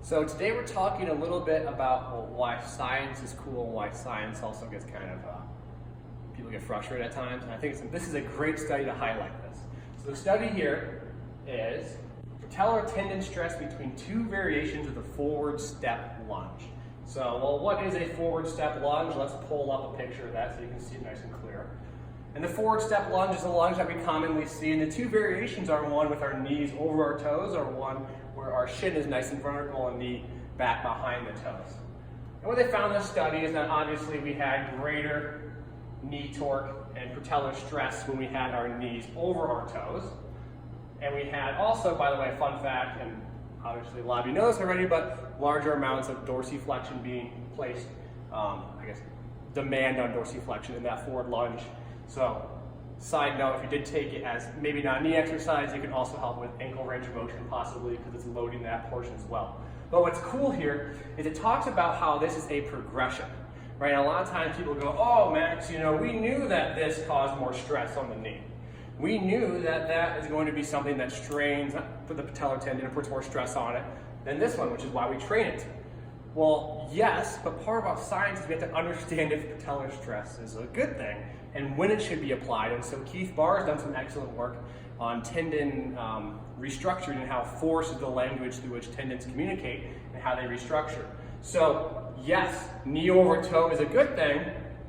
So today we're talking a little bit about why science is cool and why science also gets kind of, people get frustrated at times. And I think this is a great study to highlight this. So the study here is patellar tendon stress between two variations of the forward step lunge. So, well, what is a forward step lunge? Let's pull up a picture of that so you can see it nice and clear. And the forward step lunge is a lunge that we commonly see, and the two variations are one with our knees over our toes, or one where our shin is nice and vertical and knee back behind the toes. And what they found in this study is that obviously we had greater knee torque and patellar stress when we had our knees over our toes. And we had also, by the way, fun fact, and obviously a lot of you know this already, but larger amounts of dorsiflexion being placed, demand on dorsiflexion in that forward lunge. So, side note, if you did take it as maybe not knee exercise, you can also help with ankle range of motion possibly because it's loading that portion as well. But what's cool here is it talks about how this is a progression, right? And a lot of times people go, oh, Max, we knew that this caused more stress on the knee. We knew that that is going to be something that strains for the patellar tendon and puts more stress on it than this one, which is why we train it. Well, yes, but part about science is we have to understand if patellar stress is a good thing and when it should be applied. And so Keith Baar has done some excellent work on tendon restructuring and how force is the language through which tendons communicate and how they restructure. So yes, knee over toe is a good thing,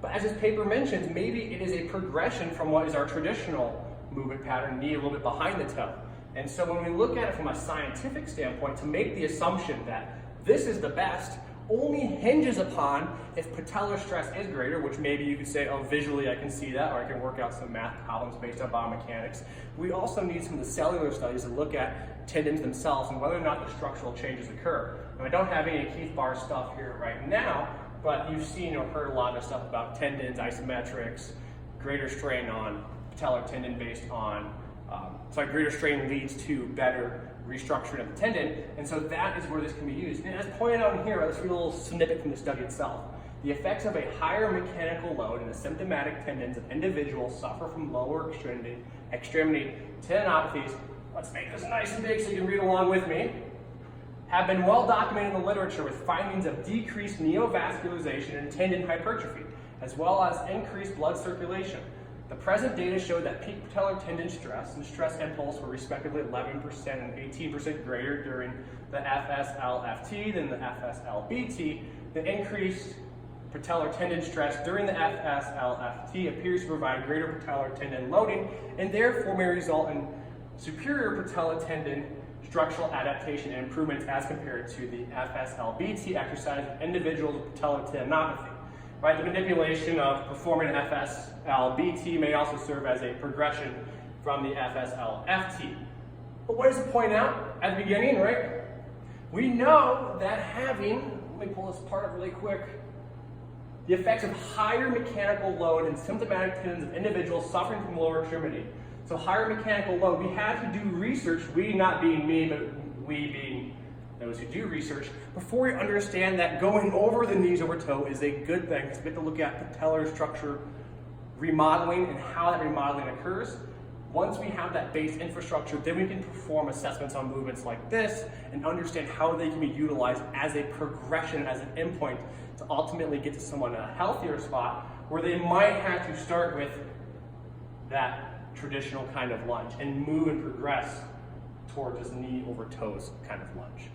but as this paper mentions, maybe it is a progression from what is our traditional movement pattern, knee a little bit behind the toe. And so when we look at it from a scientific standpoint, to make the assumption that this is the best only hinges upon if patellar stress is greater, which maybe you could say, oh, visually I can see that, or I can work out some math problems based on biomechanics. We also need some of the cellular studies to look at tendons themselves and whether or not the structural changes occur. And I don't have any Keith Baar stuff here right now, but you've seen or heard a lot of stuff about tendons, isometrics, greater strain on patellar tendon based on, greater strain leads to better restructuring of the tendon, and so that is where this can be used. And as pointed out in here, let's read a little snippet from the study itself. The effects of a higher mechanical load in the symptomatic tendons of individuals suffer from lower extremity tendinopathies. Let's make this nice and big so you can read along with me. Have been well documented in the literature with findings of decreased neovascularization and tendon hypertrophy, as well as increased blood circulation. The present data showed that peak patellar tendon stress and stress impulse were respectively 11% and 18% greater during the FSLFT than the FSLBT. The increased patellar tendon stress during the FSLFT appears to provide greater patellar tendon loading and therefore may result in superior patellar tendon structural adaptation and improvements as compared to the FSLBT exercise in individuals with patellar tendinopathy. Right, the manipulation of performing FSLBT may also serve as a progression from the FSLFT. But what does it point out at the beginning, right? We know that having, let me pull this apart really quick, the effects of higher mechanical load in symptomatic tendons of individuals suffering from lower extremity. So higher mechanical load, we had to do research, we not being me, but we being those who do research, before we understand that going over the knees over toe is a good thing, because we have to look at patellar structure remodeling and how that remodeling occurs. Once we have that base infrastructure, then we can perform assessments on movements like this and understand how they can be utilized as a progression, as an endpoint, to ultimately get to someone in a healthier spot where they might have to start with that traditional kind of lunge and move and progress towards this knee over toes kind of lunge.